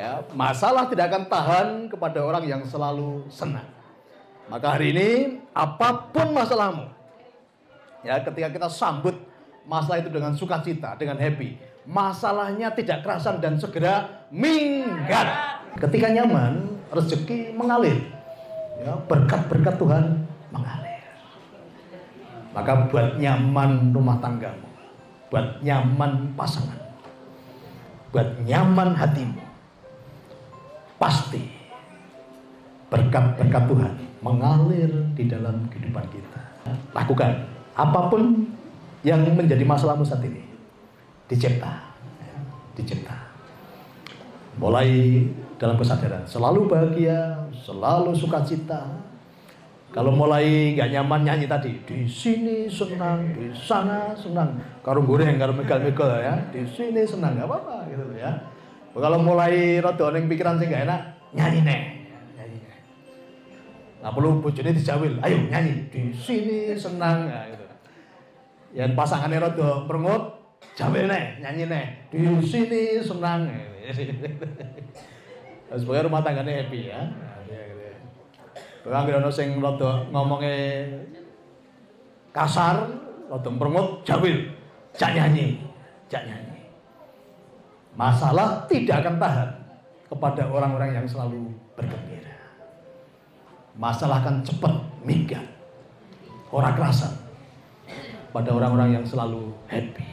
Ya, masalah tidak akan tahan kepada orang yang selalu senang. Maka hari ini apapun masalahmu, ya, ketika kita sambut masalah itu dengan sukacita, dengan happy, masalahnya tidak kerasan dan segera minggat. Ketika nyaman, rezeki mengalir, ya, berkat-berkat Tuhan mengalir. Maka buat nyaman rumah tanggamu, buat nyaman pasangan, buat nyaman hatimu, pasti berkat-berkat Tuhan mengalir di dalam kehidupan kita. Lakukan apapun yang menjadi masalahmu saat ini. Dicipta. Mulai dalam kesadaran, selalu bahagia, selalu sukacita. Kalau mulai nggak nyaman nyanyi tadi, di sini senang, di sana senang. Karo goreng, karo megal-megal ya, di sini senang, nggak apa-apa gitu ya. Kalau mulai rada ning pikiran sing nggak enak, nyanyi neh. Nggak perlu bojone dijawil, ayo nyanyi, di sini senang, nah, gitu. Yang pasangannya rada merengut, jawil neh, nyanyi neh, di sini senang. Supaya rumah tangganya happy ya. Bahkan kalau sing rada ngomongnya kasar, rada merengut, jawil, jak nyanyi. Masalah tidak akan tahan kepada orang-orang yang selalu bergembira. Masalah akan cepat minggat, ora kerasan pada orang-orang yang selalu happy.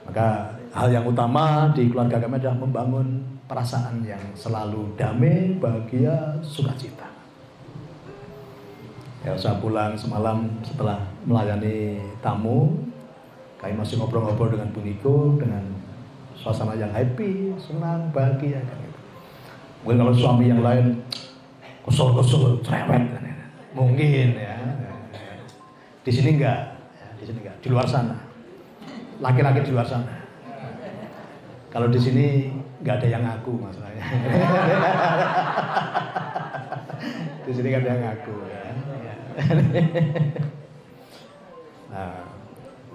Maka hal yang utama di keluarga kami adalah membangun perasaan yang selalu damai, bahagia, sukacita. Ya, saya pulang semalam setelah melayani tamu, kami masih ngobrol-ngobrol dengan Bu Niko dengan suasana yang happy, senang, bahagia kan gitu. Mungkin kalau suami yang lain kesel-kesel, cerewet kan, mungkin ya. Di sini enggak, di luar sana. Laki-laki di luar sana. Kalau di sini enggak ada yang ngaku masalahnya. Di sini enggak ada yang ngaku ya. Nah,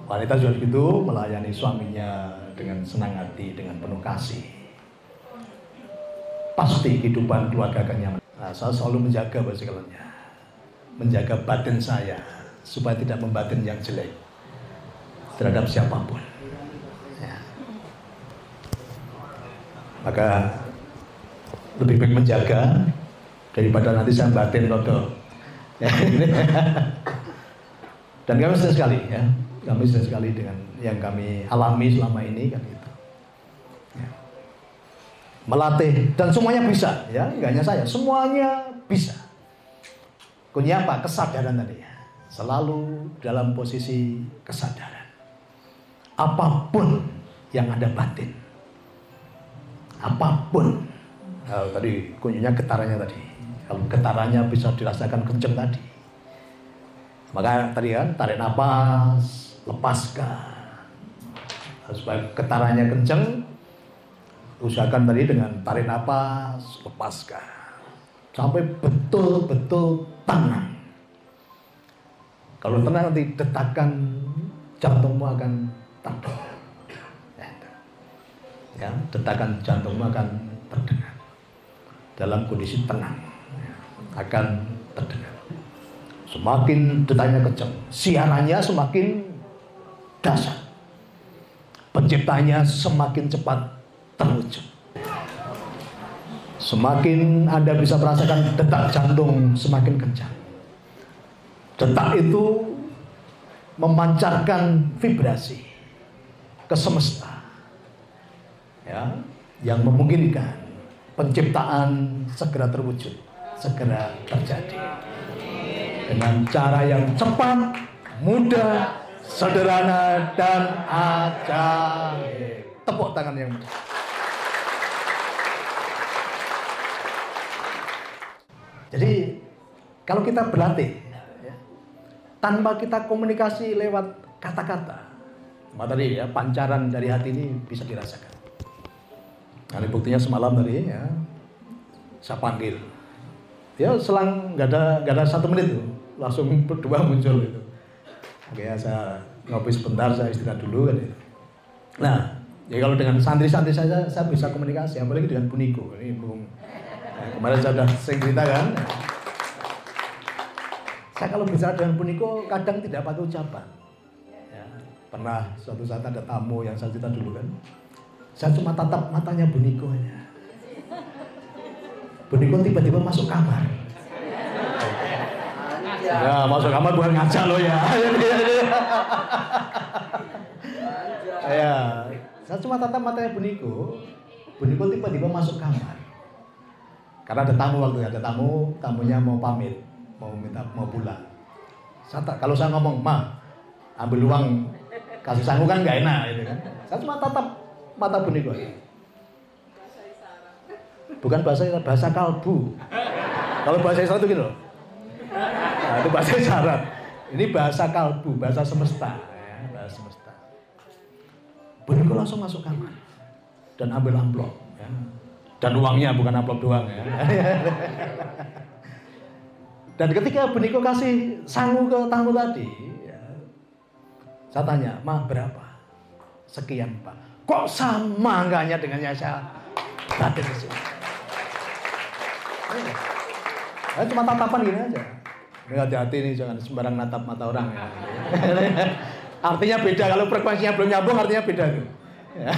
wanita juga begitu, melayani suaminya dengan senang hati, dengan penuh kasih. Pasti kehidupan keluarga akan nyaman. Nah, saya selalu menjaga basicalnya, menjaga batin saya supaya tidak membatin yang jelek terhadap siapapun. Ya. Maka lebih baik menjaga daripada nanti saya batin rodo. Ya, dan kami senang sekali ya, kami senang sekali dengan yang kami alami selama ini kan gitu. Ya. Melatih dan semuanya bisa ya, enggak hanya saya, semuanya bisa. Kuncinya apa? Kesadaran tadi ya. Selalu dalam posisi kesadaran. Apapun yang ada batin, apapun. Nah, tadi kuncinya getarannya tadi. Kalau getarannya bisa dirasakan kenceng tadi, maka tadi kan tarik nafas, lepaskan. Supaya getarannya kenceng, usahakan tadi dengan tarik nafas, lepaskan sampai betul-betul tenang. Kalau tenang nanti detakan jantungmu akan terdengar. Ya, detakan jantungmu akan terdengar. Dalam kondisi tenang akan terdengar. Semakin detaknya kencang, siarannya semakin dahsyat, penciptanya semakin cepat terwujud. Semakin Anda bisa merasakan detak jantung semakin kencang. Detak itu memancarkan vibrasi ke semesta, ya, yang memungkinkan penciptaan segera terwujud, segera terjadi dengan cara yang cepat, mudah, sederhana, dan ajaib. Tepuk tangan yang meriah. Jadi kalau kita berlatih ya, tanpa kita komunikasi lewat kata-kata, tadi ya, pancaran dari hati ini bisa dirasakan. Nah, buktinya semalam tadi ya, saya panggil. Ya selang nggak ada 1 menit tuh, langsung berdua muncul itu. Oke ya, saya ngopi sebentar, saya istirahat dulu kan itu. Nah, Ya kalau dengan santri-santri saya bisa komunikasi, apalagi dengan Bu Niko. Ini kemarin saya sudah sering cerita kan. Saya kalau bicara dengan Bu Niko kadang tidak pakai ucapan. Ya, pernah suatu saat ada tamu yang saya cerita dulu kan. Saya cuma tatap matanya Bu Niko aja. Bu Niko tiba-tiba masuk kamar. Ya masuk kamar bukan ngajak loh ya. Ya, saya cuma tatap matanya Bu Niko. Bu Niko tiba-tiba masuk kamar. Karena ada tamu waktu itu, ada tamunya mau pamit, mau pulang. Kalau saya ngomong, "Ma, ambil uang kasih sangu kan nggak enak," gitu kan. Saya cuma tatap mata Bu Niko. Bukan bahasa kalbu. Kalau bahasa isyarat itu gitu loh. Nah, itu bahasa isyarat. Ini bahasa kalbu, bahasa semesta, ya, bahasa semesta. Bu Niko langsung masuk kamar dan ambil amplop, ya. Dan uangnya bukan amplop doang, ya. Dan ketika Bu Niko kasih sangu ke tamu tadi, ya, saya tanya, "Ma, berapa?" "Sekian, Pak." "Kok sama angkanya dengan yang saya tadi di sini?" Saya cuma tatapan gini aja. Ini hati-hati nih, jangan sembarang natap mata orang ya. Artinya beda, kalau frekuensinya belum nyambung artinya beda tuh. Ya.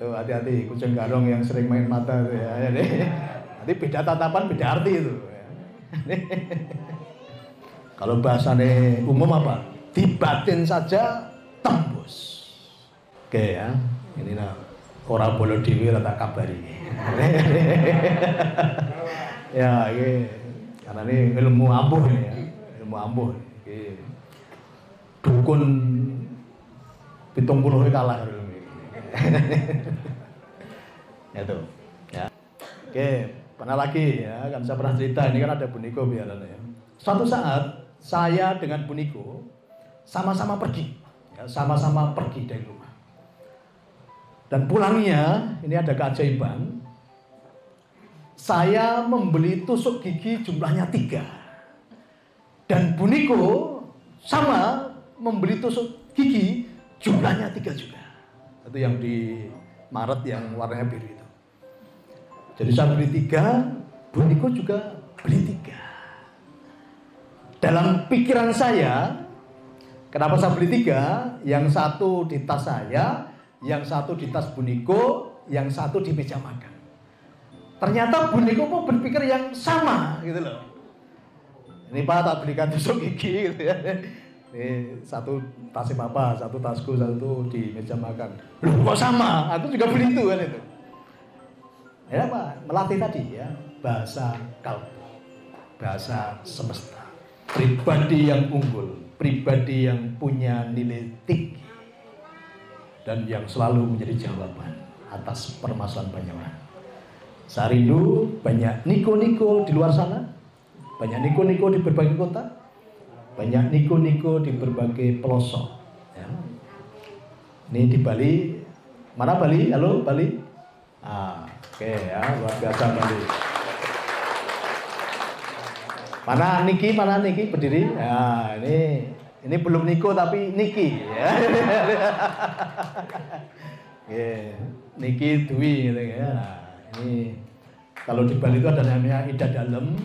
Tuh hati-hati, kucing garong yang sering main mata tuh ya. Nanti beda tatapan, beda arti itu. Ya. Kalau bahasanya umum apa? Dibatin saja tembus. Oke ya, ini nah orang bolo dewi tak kabari. Ya, ini karena ini ilmu ampuh ini ya, ilmu ampuh. Ini dukun 70 kalah ini. Itu, ya. Oke, pernah lagi ya, kan saya pernah cerita ini kan ada Bu Niko biarlah ya. Suatu saat saya dengan Bu Niko sama-sama pergi, ya, sama-sama pergi dari rumah. Dan pulangnya ini ada keajaiban. Saya membeli tusuk gigi jumlahnya 3. Dan Bu Niko sama membeli tusuk gigi jumlahnya 3 juga. Itu yang di Maret yang warnanya biru itu. Jadi saya beli 3, Bu Niko juga beli 3. Dalam pikiran saya, kenapa saya beli 3? Yang satu di tas saya, yang satu di tas Bu Niko, yang satu di meja makan. Ternyata Bu Niko mau berpikir yang sama gitu loh. Ini Pak tak belikan tusuk gigi gitu ya. Ini satu tasnya Papa, satu tasku, satu di meja makan. Loh kok sama? Aku juga beli itu kan itu. Ya Pak, melatih tadi ya, bahasa kalbu, bahasa semesta. Pribadi yang unggul, pribadi yang punya nilai tinggi dan yang selalu menjadi jawaban atas permasalahan banyak orang. Saya rindu banyak niko-niko di luar sana, banyak niko-niko di berbagai kota, banyak niko-niko di berbagai pelosok. Ya. Ini di Bali, mana Bali? Halo Bali? Oke ya, luar biasa Bali. Mana Niki berdiri? Ya, ini belum Niko tapi Niki. Ya. Niki Dwi gitu ya. Ini kalau di Bali itu ada namanya Ida Dalam.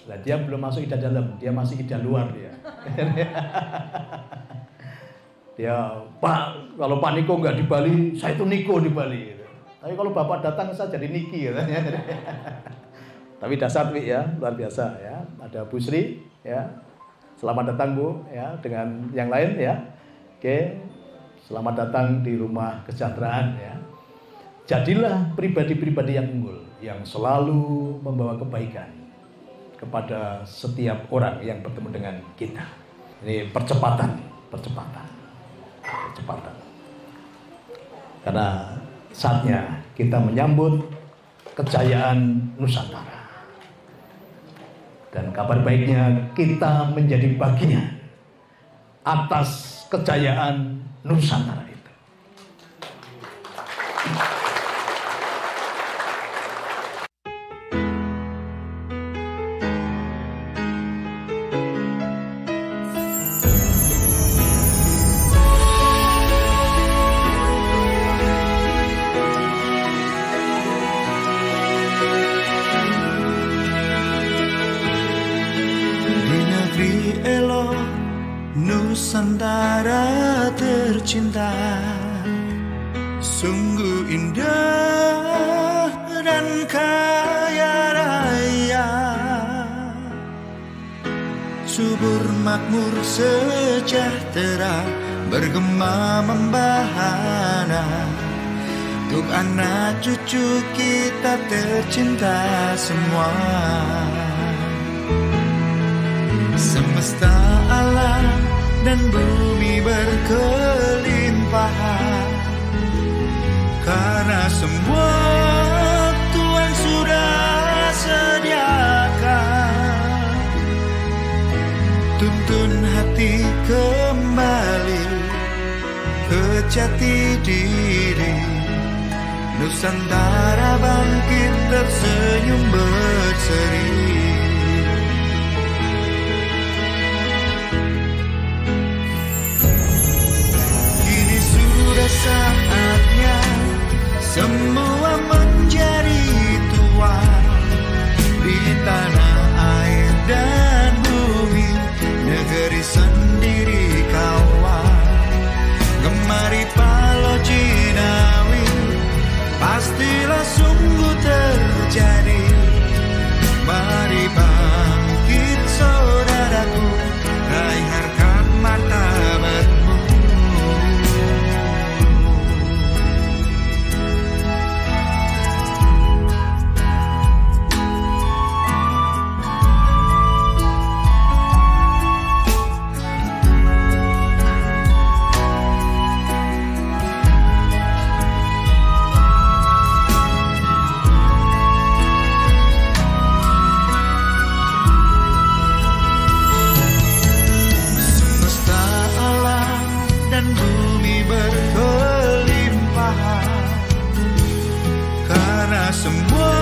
Nah, dia belum masuk Ida Dalam, dia masih Ida luar dia. Dia, "Pak, kalau Pak Niko nggak di Bali, saya itu Niko di Bali." Gitu. Tapi kalau Bapak datang saya jadi Niki katanya. Tapi dasar Wi ya, luar biasa ya. Ada Bu Sri ya. Selamat datang Bu ya, dengan yang lain ya. Oke. Selamat datang di rumah kesejahteraan ya. Jadilah pribadi-pribadi yang unggul, yang selalu membawa kebaikan kepada setiap orang yang bertemu dengan kita. Ini percepatan. Karena saatnya kita menyambut kejayaan Nusantara. Dan kabar baiknya kita menjadi bagian atas kejayaan Nusantara itu. Nusantara tercinta, sungguh indah dan kaya raya, subur makmur sejahtera, bergema membahana. Untuk anak cucu kita tercinta semua. Semesta alam dan bumi berkelimpahan, karena semua Tuhan sudah sediakan. Tuntun hati kembali ke jati diri, Nusantara bangkit tersenyum berseri. Kini sudah saatnya semua menjadi tuan di tanah air dan bumi, negeri sendiri kawan. Gemari Palo Jinawi, pastilah sungguh terjadi. Mari bangkit saudaraku, raih harkat martabatmu. Semua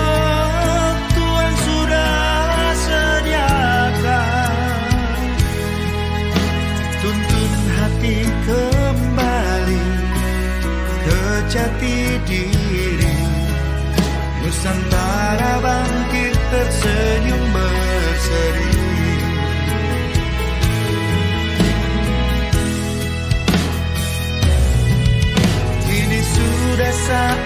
Tuhan sudah sediakan. Tuntun hati kembali ke jati diri, Nusantara bangkit tersenyum berseri. Kini sudah saat